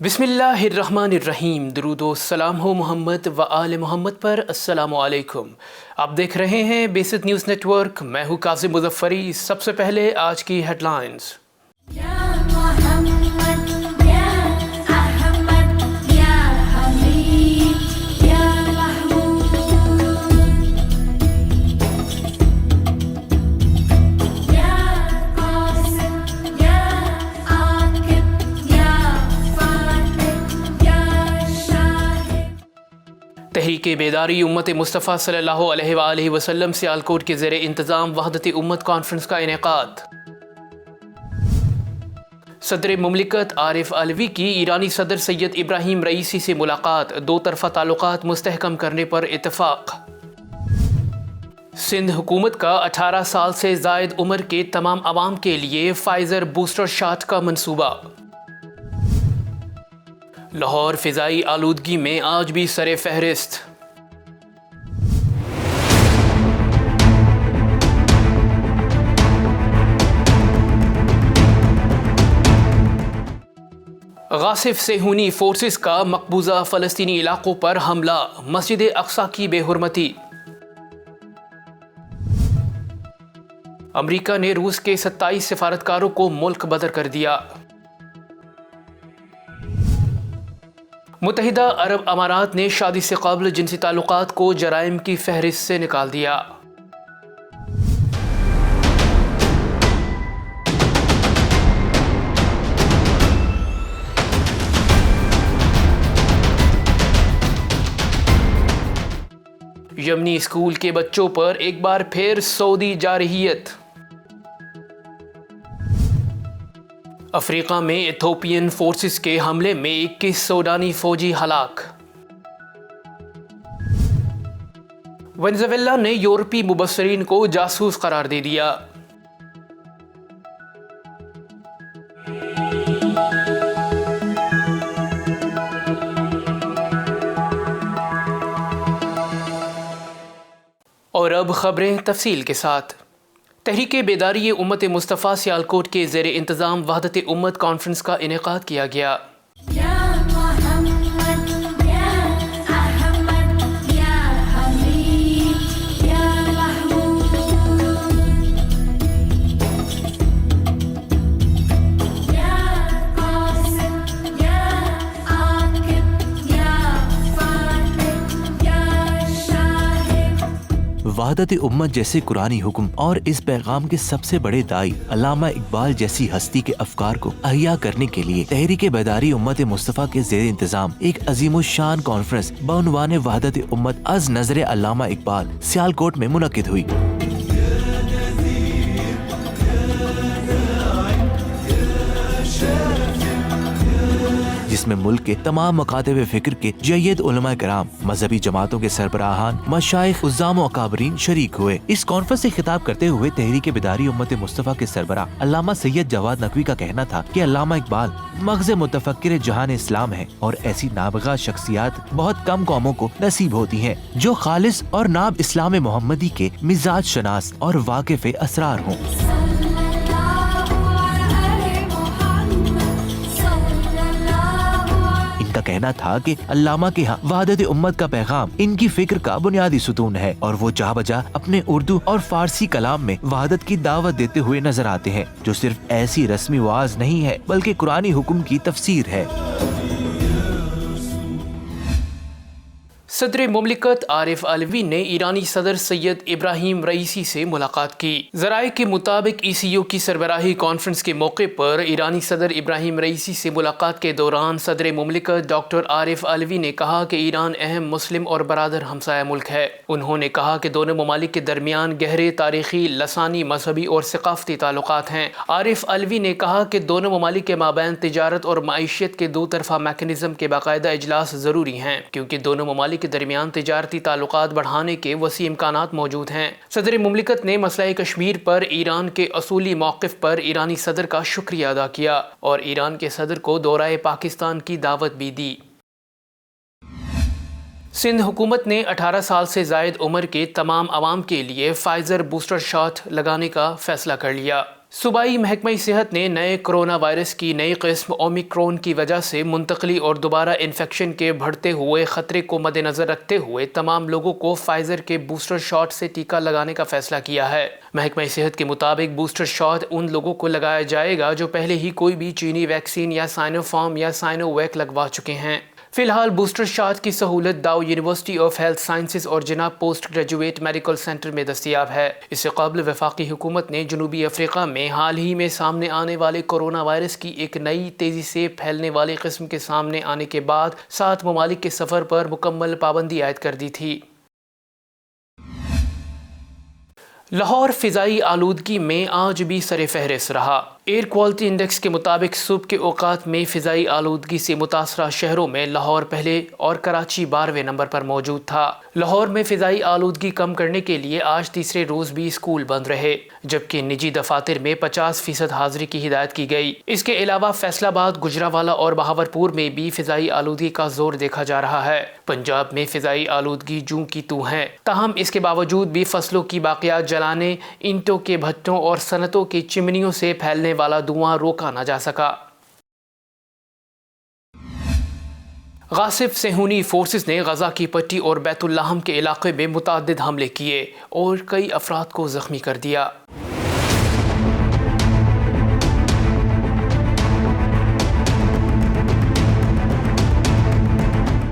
बिस्मिल्लाहिर्रहमानिर्रहीम। दुरूद व सलाम हो मोहम्मद व आले मोहम्मद पर। अस्सलामु अलैकुम। आप देख रहे हैं बेसिक न्यूज़ नेटवर्क। मैं हूँ कासिम मुजफ्फरी। सबसे पहले आज की हेडलाइंस। तहरीक बेदारी उम्मत मुस्तफ़ा सल्लल्लाहु अलैहि वसल्लम सियालकोट के ज़ेरे इंतज़ाम वहदत उम्मत कॉन्फ्रेंस का इनेकाद। सदर मुमलिकत आरिफ अलवी की ईरानी सदर सैयद इब्राहीम रईसी से मुलाकात। दो तरफ़ा ताल्लुकात मुस्तहकम करने पर इत्तफ़ाक़। सिंध हुकूमत का 18 साल से ज़ायद उम्र के तमाम अवाम के लिए फाइज़र बूस्टर शॉट का मंसूबा। लाहौर फ़िज़ाई आलूदगी में आज भी सरे फहरिस्त। गासिफ सेहूनी फोर्सेस का मकबूजा फ़लस्तीनी इलाकों पर हमला। मस्जिद अक्सा की बेहुरमती। अमरीका ने रूस के 27 सिफारतकारों को मुल्क बदर कर दिया। मुत्तहिदा अरब अमारात ने शादी से क़ब्ल जिनसी ताल्लुकात को जराइम की फहरिस्त से निकाल दिया। यमनी स्कूल के बच्चों पर एक बार फिर सऊदी जारहियत। अफ्रीका में इथोपियन फोर्सेस के हमले में 21 सूडानी फौजी हलाक। वेनेज़ुएला ने यूरोपीय मुबस्सिरीन को जासूस करार दे दिया। और अब खबरें तफसील के साथ। तहरीक बेदारी उम्मत मुस्तफ़ा सियालकोट के ज़ेरे इंतज़ाम वहदत उम्मत कॉन्फ्रेंस का इनेकाद किया गया। वहदत उम्मत जैसे कुरानी हुक्म और इस पैगाम के सबसे बड़े दाई अल्लामा इकबाल जैसी हस्ती के अफकार को अहिया करने के लिए तहरीक बेदारी उम्मत मुस्तफ़ा के ज़ेरे इंतजाम एक अजीमुशान कॉन्फ्रेंस बउनवान वहदत उम्मत अज नजर अल्लामा इकबाल सियालकोट में मुनक्किद हुई। जिसमें मुल्क के तमाम मकातब फिक्र के जय्यद उलमा कराम, मजहबी जमातों के सरबराहान, मशाइख, उज़्ज़ाम व अकाबरीन शरीक हुए। इस कॉन्फ्रेंस से खिताब करते हुए तहरीक बेदारी उम्मत मुस्तफ़ा के सरबराह अल्लामा सैयद जवाद नकवी का कहना था कि अल्लामा इकबाल मग़ज़ मुतफ़क्किर जहान इस्लाम है और ऐसी नाबगा शख्सियात बहुत कम कौमों को नसीब होती हैं जो खालिस और नाब इस्लाम मोहम्मदी के मिजाज शनास और वाकिफ़ असरार हों। का कहना था कि अल्लामा के यहाँ वहदत उम्मत का पैगाम इनकी फिक्र का बुनियादी सुतून है और वो जहाँ बजा अपने उर्दू और फारसी कलाम में वहदत की दावत देते हुए नजर आते हैं, जो सिर्फ ऐसी रस्मी वाज नहीं है बल्कि कुरानी हुक्म की तफसीर है। सदर मुमलिकत आरिफ अलवी ने ईरानी सदर सैयद इब्राहीम रईसी से मुलाकात की। ज़राए के मुताबिक ECU की सरबराही कॉन्फ्रेंस के मौके पर ईरानी सदर इब्राहीम रईसी से मुलाकात के दौरान सदर मुमलिकत डॉक्टर आरिफ अलवी ने कहा कि ईरान अहम मुस्लिम और बरादर हमसाया मुल्क है। उन्होंने कहा कि दोनों ममालिक के दरमियान गहरे तारीखी, लसानी, मजहबी और सकाफती ताल्लुकात हैं। आरिफ अलवी ने कहा कि दोनों ममालिक के माबैन तिजारत और मईशत के दो तरफा मैकेनिज्म के बाकायदा इजलास ज़रूरी हैं, क्योंकि दोनों ममालिक के दरमियान तिजारती ताल्लुकात बढ़ाने के वसी इम्कानात मौजूद हैं। सदर मुमलिकत ने मसला कश्मीर पर ईरान के असूली मौक़िफ़ पर ईरानी सदर का शुक्रिया अदा किया और ईरान के सदर को दौराए पाकिस्तान की दावत भी दी। सिंध हुकूमत ने 18 साल से ज़ायद उम्र के तमाम अवाम के लिए फाइज़र बूस्टर शॉट लगाने का फैसला कर लिया। सूबाई महकमा सेहत ने नए कोरोना वायरस की नई किस्म ओमिक्रॉन की वजह से मुंतकली और दोबारा इन्फेक्शन के बढ़ते हुए खतरे को मद्देनजर रखते हुए तमाम लोगों को फाइजर के बूस्टर शॉट से टीका लगाने का फैसला किया है। महकमा सेहत के मुताबिक बूस्टर शॉट उन लोगों को लगाया जाएगा जो पहले ही कोई भी चीनी वैक्सीन या साइनोफार्म या साइनोवैक लगवा चुके हैं। फिलहाल बूस्टर शॉट की सहूलत दाउ यूनिवर्सिटी ऑफ हेल्थ साइंसेज और जिनाब पोस्ट ग्रेजुएट मेडिकल सेंटर में दस्तियाब है। इससे कबल वफाकी हुकूमत ने जनूबी अफ्रीका में हाल ही में सामने आने वाले कोरोना वायरस की एक नई तेज़ी से फैलने वाली किस्म के सामने आने के बाद 7 ममालिक के सफ़र पर मुकम्मल पाबंदी आयद कर दी थी। लाहौर फ़िज़ाई आलूदगी में आज भी सरे फहरिस्त रहा। एयर क्वालिटी इंडेक्स के मुताबिक सुबह के औकात में फ़िज़ाई आलूदगी से मुतासरा शहरों में लाहौर पहले और कराची 12वें नंबर पर मौजूद था। लाहौर में फ़िज़ाई आलूदगी कम करने के लिए आज तीसरे रोज़ भी स्कूल बंद रहे, जबकि निजी दफातर में 50% हाजिरी की हिदायत की गई। इसके अलावा फैसलाबाद, गुजरावाला और बहावरपुर में भी फ़िज़ाई आलूदगी का जोर देखा जा रहा है। पंजाब में फ़िज़ाई आलूदगी जूं की तू है, ताहम इसके बावजूद भी फसलों की बाक़ियात जलाने, ईंटों के भट्टों और सनतों की चिमनियों से फैलने वाला धुआं रोका न जा सका। गासिब सेहूनी फोर्सेस ने गजा की पट्टी और बैतुल लाहम के इलाके में मुतअद्दिद हमले किए और कई अफराद को जख्मी कर दिया।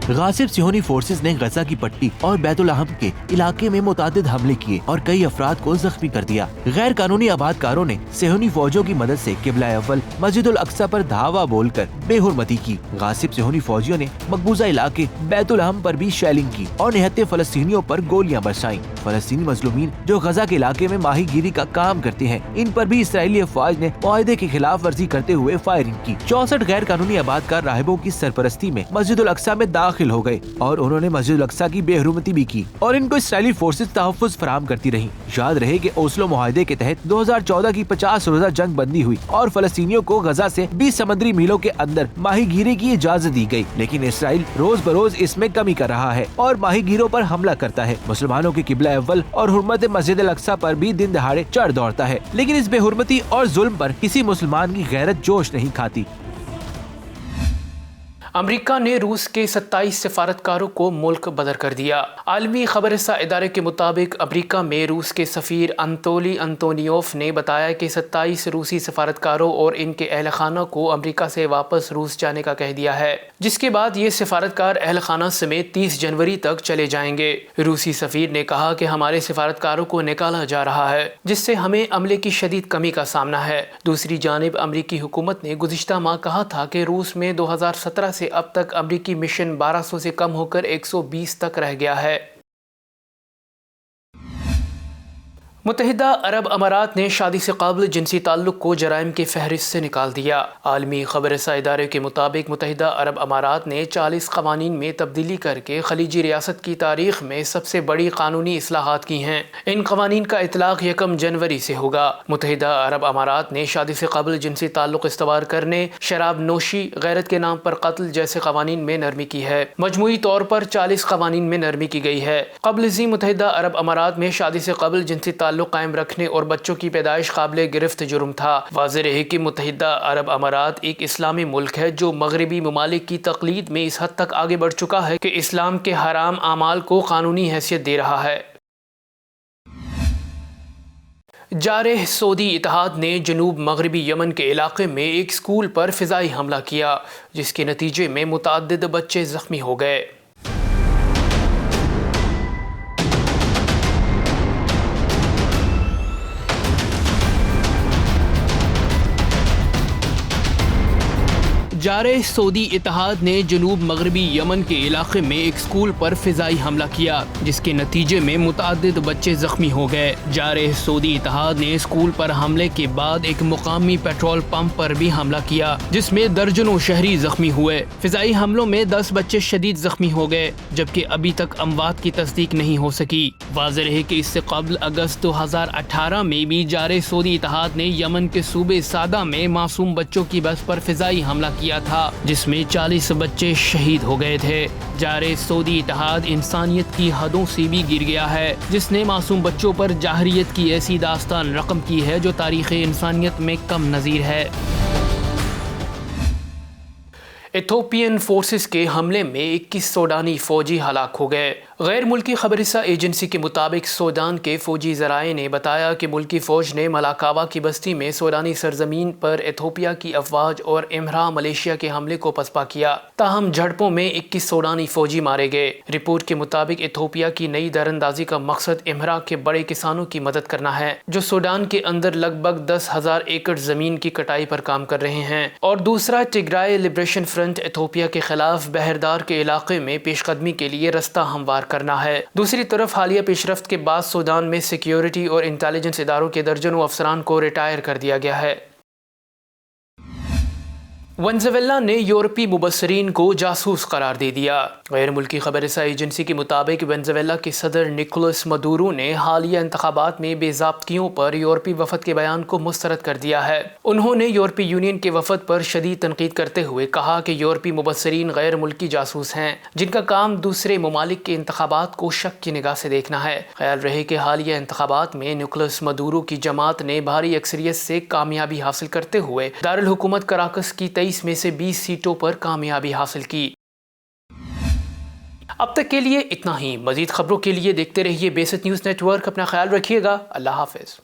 गासिब सिहोनी फोर्सेस ने गजा की पट्टी और बैतुल लाहम के इलाके में मुतअद्दिद हमले किए और कई अफराद को जख्मी कर दिया। गैर कानूनी आबादकारों ने सिहोनी फौजों की मदद से किबला अव्वल मस्जिदुल अक्सा पर धावा बोलकर बेहुरमती की। गासिब सिहोनी फौजियों ने मकबूजा इलाके बैतुल लाहम पर भी शेलिंग की और निहत्ते फलस्तीनियों पर गोलियां बरसाईं। फलस्तीनी मजलूमीन जो गजा के इलाके में माही गिरी का काम करते हैं, इन पर भी इसराइली अफवाज ने मुआहदे की खिलाफ वर्जी करते हुए फायरिंग की। 64 गैर कानूनी आबादकार राहिबों की सरपरस्ती में मस्जिदुल अक्सा में दाखिल हो गए और उन्होंने मस्जिद अक्सा की बेहरुमती भी की और इनको इसराइली फोर्सेस तहफ्फुज़ फराहम करती रही। याद रहे कि ओस्लो मुआहदे के तहत 2014 की 50 रोजा जंग बंदी हुई और फलस्तीनियों को गजा से 20 समुद्री मीलों के अंदर माहीगीरी की इजाजत दी गई, लेकिन इसराइल रोज बरोज इसमें कमी कर रहा है और माहीगीरों पर हमला करता है। मुसलमानों के किबला अव्वल और हुर्मत मस्जिद अक्सा पर भी दिन दहाड़े चढ़ दौड़ता है, लेकिन इस बेहुरमती और जुल्म पर किसी मुसलमान की गैरत जोश नहीं खाती। अमेरिका ने रूस के 27 सफारतकारों को मुल्क बदर कर दिया। आलमी खबरसा इदारे के मुताबिक अमेरिका में रूस के सफ़ीर अंतोली अंतोनियोफ ने बताया कि 27 रूसी सफारतकारों और इनके अहल खाना को अमेरिका से वापस रूस जाने का कह दिया है, जिसके बाद ये सफारतकार अहल खाना समेत 30 जनवरी तक चले जाएंगे। रूसी सफ़ीर ने कहा कि हमारे सफारतकारों को निकाला जा रहा है, जिससे हमें अमले की शदीद कमी का सामना है। दूसरी जानिब अमेरिकी हुकूमत ने गुज़िश्ता माह कहा था कि रूस में 2017 से अब तक अमेरिकी मिशन 1200 से कम होकर 120 तक रह गया है। मुत्तहिदा अरब अमारात ने शादी से काबिल जिनसी ताल्लुक को जराइम की फहरिस्त से निकाल दिया। आलमी खबरसा इदारे के मुताबिक मुत्तहिदा अरब अमारात ने 40 कवानीन में तब्दीली करके खलीजी रियासत की तारीख में सबसे बड़ी कानूनी इस्लाहात की हैं। इन कवानीन का इतलाक 1 जनवरी से होगा। मुत्तहिदा अरब अमारात ने शादी से काबिल जिनसी ताल्लुक इस्तवार करने, शराब नोशी, गैरत के नाम पर कत्ल जैसे कवानीन में नरमी की है। मजमूई तौर पर 40 कवानीन में नरमी की गई है। क़ब्ल मुत्तहिदा अरब अमारात में शादी से काबिल जिनसी ताल्लुक कायम रखने और बच्चों की पैदाइश काबिल गिरफ्त जुर्म था। वाज़ेह रहे कि मुत्तहिदा अरब अमारात एक इस्लामी मुल्क है जो मगरबी ममालिक की तकलीद में इस हद तक आगे बढ़ चुका है कि इस्लाम के हराम आमाल को कानूनी हैसियत दे रहा है। जारेह सऊदी इत्तेहाद ने जनूब मगरबी यमन के इलाके में एक स्कूल पर फ़िज़ाई हमला किया, जिसके नतीजे में मुतअद्दिद बच्चे ज़ख्मी हो गए। जारेह सऊदी इत्तेहाद ने जनूब मगरबी यमन के इलाके में एक स्कूल पर फ़िज़ाई हमला किया, जिसके नतीजे में मुतअद्दिद बच्चे ज़ख्मी हो गए। जारेह सऊदी इत्तेहाद ने स्कूल पर हमले के बाद एक मुकामी पेट्रोल पंप पर भी हमला किया, जिसमें दर्जनों शहरी ज़ख्मी हुए। फ़िज़ाई हमलों में 10 बच्चे शदीद ज़ख्मी हो गए, जबकि अभी तक अमवात की तस्दीक नहीं हो सकी। واضح رہے کہ اس سے قبل اگست 2018 میں بھی جارح سعودی اتحاد نے یمن کے صوبے سعدہ میں معصوم بچوں کی بس پر فضائی حملہ کیا تھا جس میں 40 بچے شہید ہو گئے تھے۔ جارح سعودی اتحاد انسانیت کی حدوں سے بھی گر گیا ہے، جس نے معصوم بچوں پر جارحیت کی ایسی داستان رقم کی ہے جو تاریخ انسانیت میں کم نظیر ہے۔ ایتھوپین فورسز کے حملے میں 21 سوڈانی فوجی ہلاک ہو گئے۔ غیر ملکی خبر رساں ایجنسی کے مطابق سوڈان کے فوجی ذرائع نے بتایا کہ ملکی فوج نے ملاکاوا کی بستی میں سوڈانی سرزمین پر ایتھوپیا کی افواج اور امرا ملیشیا کے حملے کو پسپا کیا، تاہم جھڑپوں میں 21 سوڈانی فوجی مارے گئے۔ رپورٹ کے مطابق ایتھوپیا کی نئی دراندازی کا مقصد امرا کے بڑے کسانوں کی مدد کرنا ہے جو سوڈان کے اندر لگ بھگ 10,000 ایکڑ زمین کی کٹائی پر کام کر رہے ہیں، اور دوسرا ٹیگرائے لبریشن فرنٹ ایتھوپیا کے خلاف بحردار کے علاقے میں پیش قدمی کے لیے رستہ ہموار کرنا ہے۔ دوسری طرف حالیہ پیش رفت کے بعد سوڈان میں سیکیورٹی اور انٹیلیجنس اداروں کے درجنوں افسران کو ریٹائر کر دیا گیا ہے۔ ونزویلا نے یورپی مبصرین کو جاسوس قرار دے دیا۔ غیر ملکی خبر رساں ایجنسی کے مطابق ونزویلا کے صدر نکولس مدورو نے حالیہ انتخابات میں بے ضابطگیوں پر یورپی وفد کے بیان کو مسترد کر دیا ہے۔ انہوں نے یورپی یونین کے وفد پر شدید تنقید کرتے ہوئے کہا کہ یورپی مبصرین غیر ملکی جاسوس ہیں جن کا کام دوسرے ممالک کے انتخابات کو شک کی نگاہ سے دیکھنا ہے۔ خیال رہے کہ حالیہ انتخابات میں نکولس مدورو کی جماعت نے بھاری اکثریت سے کامیابی حاصل کرتے ہوئے دارالحکومت کراکس کی 23 میں سے 20 سیٹوں پر کامیابی حاصل کی۔ اب تک کے لیے اتنا ہی۔ مزید خبروں کے لیے دیکھتے رہیے بیست نیوز نیٹ ورک۔ اپنا خیال رکھیے گا۔ اللہ حافظ۔